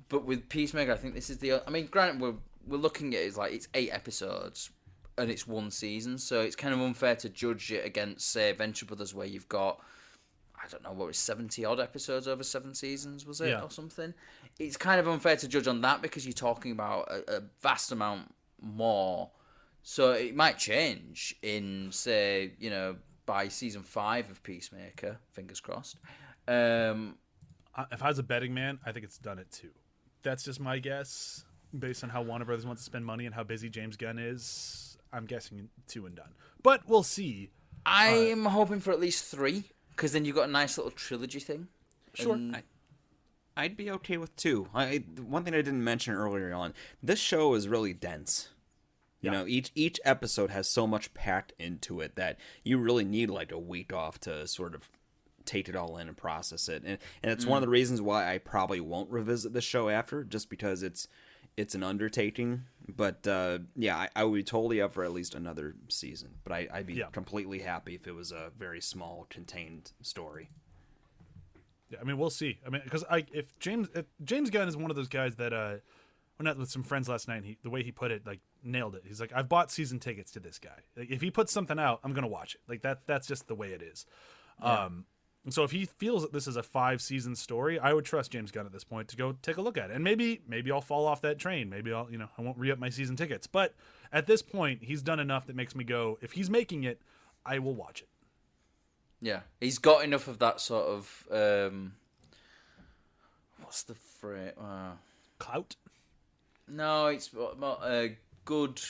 But with Peacemaker, I think this is I mean, granted, we're looking at it as like it's 8 episodes and it's 1 season, so it's kind of unfair to judge it against, say, Venture Brothers, where you've got, I don't know, what was 70 odd episodes over 7 seasons, was it, or something? It's kind of unfair to judge on that because you're talking about a vast amount more. So it might change in, say, by season 5 of Peacemaker, fingers crossed. If I was a betting man, I think it's done at 2. That's just my guess, based on how Warner Brothers wants to spend money and how busy James Gunn is. I'm guessing 2 and done, but we'll see. I'm hoping for at least 3, because then you've got a nice little trilogy thing. Sure. I'd be okay with 2. One thing I didn't mention earlier on, this show is really dense. You know, each episode has so much packed into it that you really need like a week off to sort of take it all in and process it. And it's one of the reasons why I probably won't revisit the show after, just because it's an undertaking. But I would be totally up for at least another season. But I'd be completely happy if it was a very small, contained story. Yeah, I mean, we'll see. I mean, because if James Gunn is one of those guys that went out with some friends last night, and the way he put it, like, nailed it. He's like, I've bought season tickets to this guy. Like, if he puts something out, I'm gonna watch it. Like, that's just the way it is. Yeah. And so if he feels that this is a 5-season story, I would trust James Gunn at this point to go take a look at it. And maybe I'll fall off that train. Maybe I won't re-up my season tickets. But at this point, he's done enough that makes me go, if he's making it, I will watch it. Yeah, he's got enough of that sort of what's the phrase? Clout? No, it's good.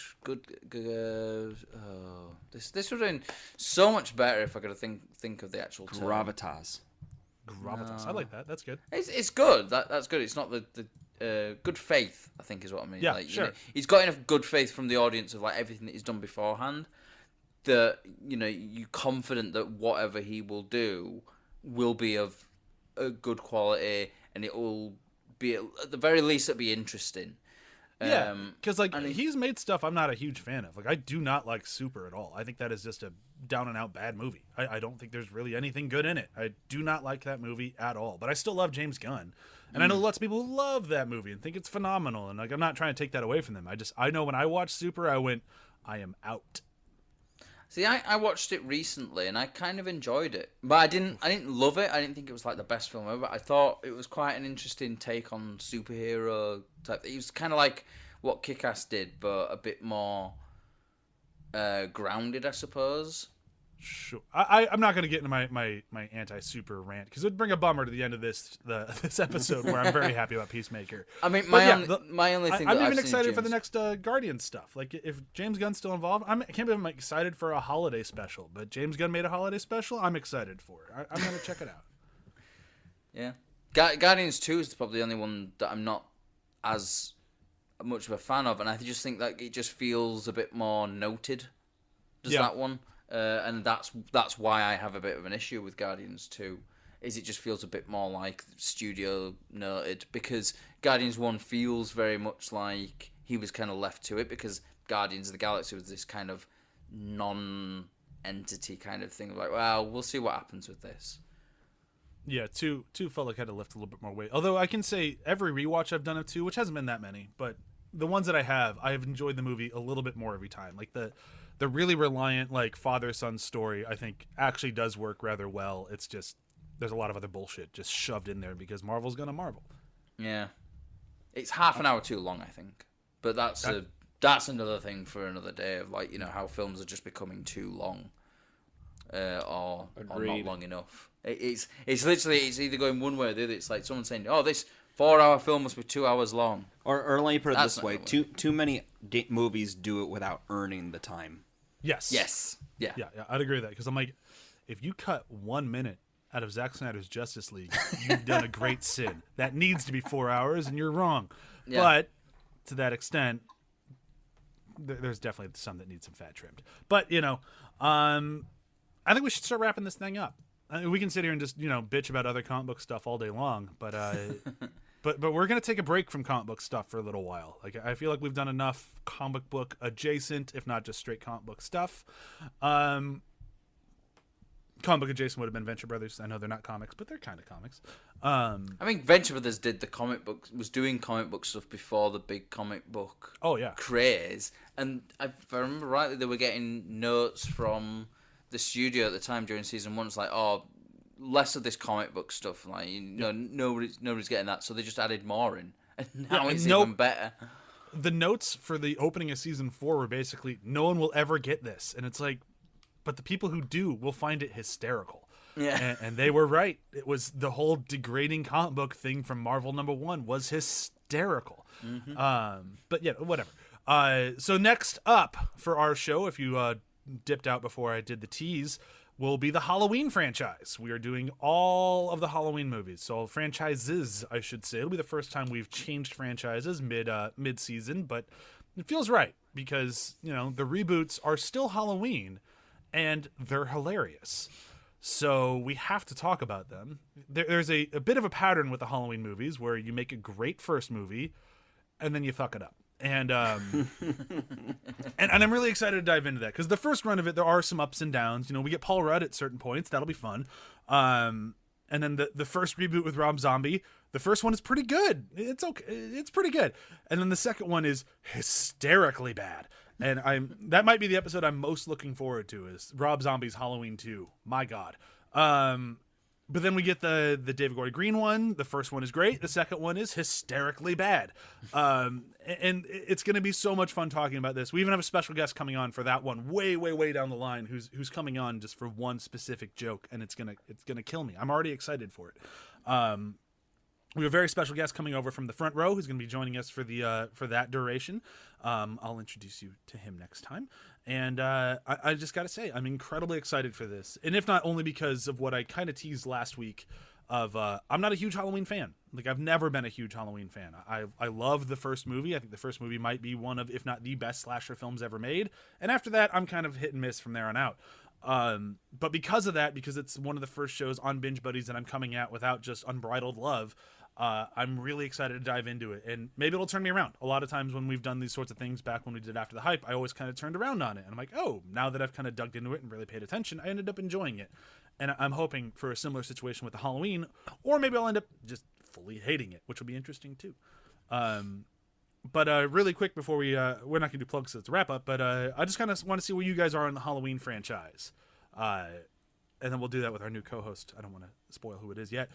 This would have been so much better if I could think of the actual term. Gravitas. Gravitas. No. I like that. That's good. It's good. That's good. It's not the good faith, I think, is what I mean. Yeah, like, sure. He's got enough good faith from the audience of like everything that he's done beforehand that you're confident that whatever he will do will be of a good quality, and it will be, at the very least, it'll be interesting. Yeah, because he's made stuff I'm not a huge fan of. Like, I do not like Super at all. I think that is just a down and out bad movie. I don't think there's really anything good in it. I do not like that movie at all. But I still love James Gunn, and I know lots of people who love that movie and think it's phenomenal. And like, I'm not trying to take that away from them. I know when I watched Super, I went, I am out. See, I watched it recently and I kind of enjoyed it, but I didn't love it. I didn't think it was like the best film ever. I thought it was quite an interesting take on superhero type. It was kind of like what Kick-Ass did, but a bit more grounded, I suppose. Sure. I'm not going to get into my anti-super rant because it would bring a bummer to the end of this epison where I'm very happy about Peacemaker. I mean, my only thing. I'm even excited for the next Guardians stuff. Like, if James Gunn's still involved, I can't believe I'm excited for a holiday special. But James Gunn made a holiday special. I'm excited for it. I'm going to check it out. Yeah. Guardians 2 is probably the only one that I'm not as much of a fan of, and I just think that it just feels a bit more noted. Does that one? And that's why I have a bit of an issue with Guardians 2. Is it just feels a bit more like studio noted, because Guardians 1 feels very much like he was kind of left to it, because Guardians of the Galaxy was this kind of non-entity kind of thing, like, well, we'll see what happens with this. Yeah, 2 felt like I had to lift a little bit more weight. Although I can say every rewatch I've done of 2, which hasn't been that many, but the ones that I have enjoyed the movie a little bit more every time. Like the really reliant like father-son story, I think actually does work rather well. It's just there's a lot of other bullshit just shoved in there because Marvel's gonna Marvel. Yeah, it's half an hour too long, I think. But that's another thing for another day of, like, you know, how films are just becoming too long, or not long enough. It's literally, it's either going one way or the other. It's like someone saying, "Oh, this 4-hour film must be 2 hours long." Or let me put it this way: too many movies do it without earning the time. Yes. Yeah, I'd agree with that, because I'm like, if you cut 1 minute out of Zack Snyder's Justice League, you've done a great sin. That needs to be 4 hours, and you're wrong. Yeah. But to that extent, there's definitely some that need some fat trimmed. But, you know, I think we should start wrapping this thing up. I mean, we can sit here and just, you know, bitch about other comic book stuff all day long, but but we're gonna take a break from comic book stuff for a little while. Like, I feel like we've done enough comic book adjacent, if not just straight comic book stuff. Comic book adjacent would have been Venture Brothers. I know they're not comics, but they're kind of comics. I mean, Venture Brothers did the comic book, was doing comic book stuff before the big comic book craze. And if I remember rightly, they were getting notes from the studio at the time during season 1. It's like, oh, less of this comic book stuff. Like, you know, nobody's getting that, so they just added more in. And now it's even better. The notes for the opening of season 4 were basically, no one will ever get this. And it's like, but the people who do will find it hysterical. Yeah. And they were right. It was the whole degrading comic book thing from Marvel #1 was hysterical. Mm-hmm. But yeah, whatever. So next up for our show, if you dipped out before I did the tease, will be the Halloween franchise. We are doing all of the Halloween movies. So franchises, I should say. It'll be the first time we've changed franchises mid-season, but it feels right because, you know, the reboots are still Halloween, and they're hilarious. So we have to talk about them. There's a bit of a pattern with the Halloween movies where you make a great first movie, and then you fuck it up. And and I'm really excited to dive into that, because the first run of it, there are some ups and downs. You know, we get Paul Rudd at certain points. That'll be fun. And then the first reboot with Rob Zombie, the first one is pretty good. It's okay. It's pretty good. And then the second one is hysterically bad. And that might be the episode I'm most looking forward to, is Rob Zombie's Halloween 2. My God. But then we get the David Gordon Green one. The first one is great. The second one is hysterically bad. And it's going to be so much fun talking about this. We even have a special guest coming on for that one, way, way, way down the line, who's coming on just for one specific joke, and it's gonna kill me. I'm already excited for it. We have a very special guest coming over from the front row who's going to be joining us for that duration. I'll introduce you to him next time. And I just got to say, I'm incredibly excited for this. And if not only because of what I kind of teased last week of I'm not a huge Halloween fan. Like, I've never been a huge Halloween fan. I love the first movie. I think the first movie might be one of, if not the best slasher films ever made. And after that, I'm kind of hit and miss from there on out. But because of that, because it's one of the first shows on Binge Buddies that I'm coming at without just unbridled love, I'm really excited to dive into it, and maybe it'll turn me around. A lot of times when we've done these sorts of things back when we did After the Hype, I always kind of turned around on it, and I'm like, oh, now that I've kind of dug into it and really paid attention, I ended up enjoying it. And I'm hoping for a similar situation with the Halloween, or maybe I'll end up just fully hating it, which will be interesting too. But really quick before we're not going to do plugs, so it's a wrap up, but I just kind of want to see where you guys are in the Halloween franchise. And then we'll do that with our new co-host. I don't want to spoil who it is yet.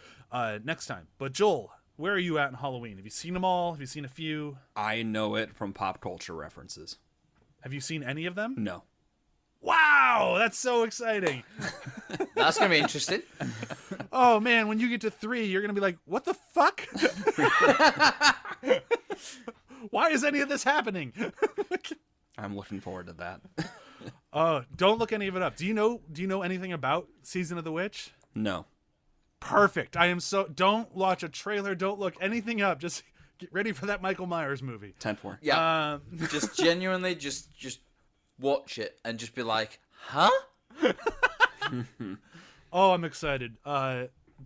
Next time. But Joel, where are you at in Halloween? Have you seen them all? Have you seen a few? I know it from pop culture references. Have you seen any of them? No. Wow, that's so exciting. That's going to be interesting. Oh, man, when you get to 3, you're going to be like, what the fuck? Why is any of this happening? I'm looking forward to that. Don't look any of it up. Do you know anything about Season of the Witch? No. Perfect. Don't watch a trailer. Don't look anything up. Just get ready for that Michael Myers movie. 10-4. Yeah. Just genuinely, just watch it and just be like, huh? Oh, I'm excited.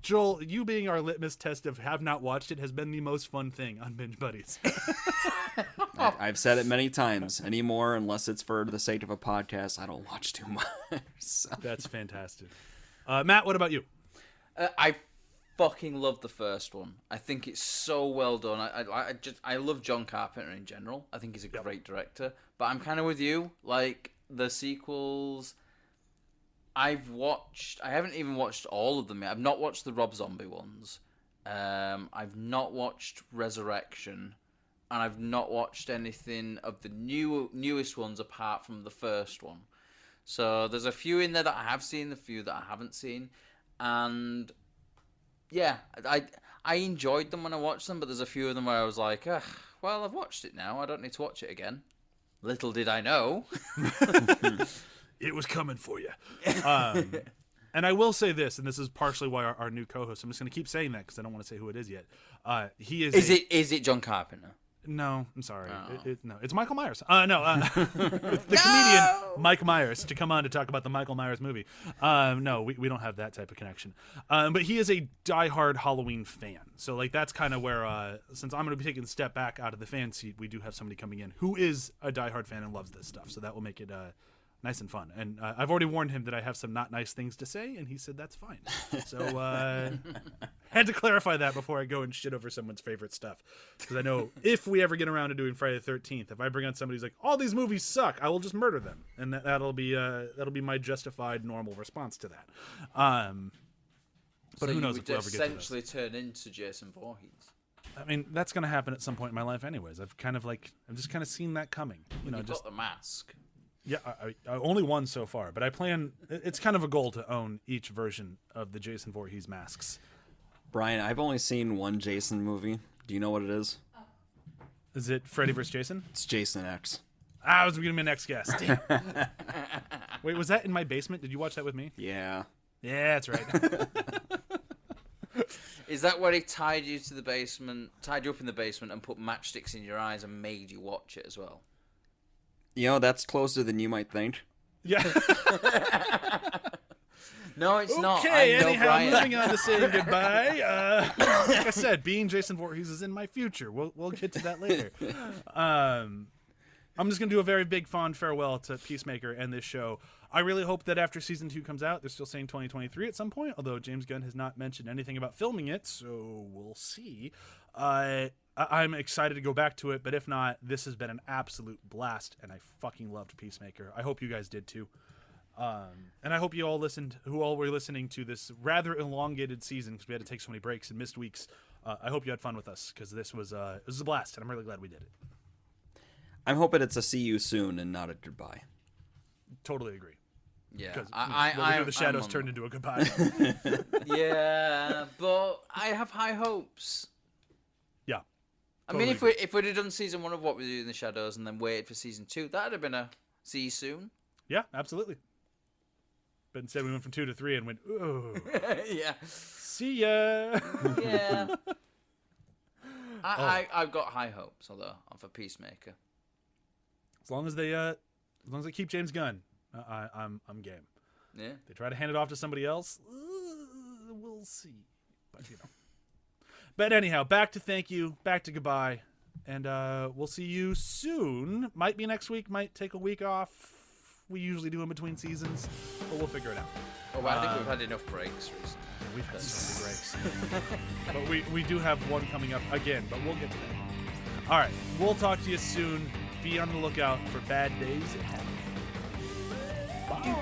Joel, you being our litmus test of have not watched it has been the most fun thing on Binge Buddies. I've said it many times. Anymore, unless it's for the sake of a podcast, I don't watch too much. So. That's fantastic. Matt, what about you? I fucking love the first one. I think it's so well done. I love John Carpenter in general. I think he's a great director. But I'm kind of with you. Like, the sequels, I haven't even watched all of them yet. I've not watched the Rob Zombie ones. I've not watched Resurrection. And I've not watched anything of the newest ones apart from the first one. So there's a few in there that I have seen, a few that I haven't seen. And yeah, I enjoyed them when I watched them, but there's a few of them where I was like, well, I've watched it now. I don't need to watch it again. Little did I know. It was coming for you. And I will say this, and this is partially why our new co-host, I'm just going to keep saying that because I don't want to say who it is yet. He is. Is it John Carpenter? No, I'm sorry. Oh. No, it's Michael Myers. The comedian Mike Myers to come on to talk about the Michael Myers movie. No, we don't have that type of connection. But he is a diehard Halloween fan. So like that's kind of where, since I'm going to be taking a step back out of the fan seat, we do have somebody coming in who is a diehard fan and loves this stuff. So that will make it nice and fun. And I've already warned him that I have some not nice things to say, and he said that's fine. So had to clarify that before I go and shit over someone's favorite stuff. Because I know if we ever get around to doing Friday the 13th, if I bring on somebody who's like, all these movies suck, I will just murder them. And that'll be my justified, normal response to that. But so who knows if we'll ever get to this. essentially turn into Jason Voorhees. I mean, that's going to happen at some point in my life anyways. I've just kind of seen that coming. You've got the mask. Yeah, I only one so far, but I plan. It's kind of a goal to own each version of the Jason Voorhees masks. Brian, I've only seen one Jason movie. Do you know what it is? Is it Freddy vs. Jason? It's Jason X. I was going to be my next guest. Wait, was that in my basement? Did you watch that with me? Yeah. Yeah, that's right. Is that where he tied you up in the basement and put matchsticks in your eyes and made you watch it as well? You know, that's closer than you might think. Yeah. No, it's not. Okay, anyhow, Brian. moving on to saying goodbye. Like I said, being Jason Voorhees is in my future. We'll get to that later. I'm just going to do a very big fond farewell to Peacemaker and this show. I really hope that after season 2 comes out, they're still saying 2023 at some point, although James Gunn has not mentioned anything about filming it, so we'll see. I'm excited to go back to it, but if not, this has been an absolute blast, and I fucking loved Peacemaker. I hope you guys did too. And I hope you all listened, who all were listening to this rather elongated season, because we had to take so many breaks and missed weeks. I hope you had fun with us, because this was a blast, and I'm really glad we did it. I'm hoping it's a see you soon and not a goodbye. Totally agree. Yeah, Because the shadows turned into a goodbye. Yeah, but I have high hopes. Yeah. Totally. I mean, if we'd have done season 1 of What We Do in the Shadows and then waited for season 2, that'd have been a see you soon. Yeah, absolutely. But instead we went from 2 to 3 and went, ooh. Yeah. See ya. Yeah. I've got high hopes, although, for Peacemaker. As long as they keep James Gunn, I'm game. Yeah. They try to hand it off to somebody else, we'll see. But you know. But anyhow, back to thank you, back to goodbye, and we'll see you soon. Might be next week, might take a week off. We usually do in between seasons, but we'll figure it out. Oh, well, I think we've had enough breaks recently. Yeah, we've had so many breaks. But we do have one coming up again, but we'll get to that. All right, we'll talk to you soon. Be on the lookout for bad days ahead. Bye.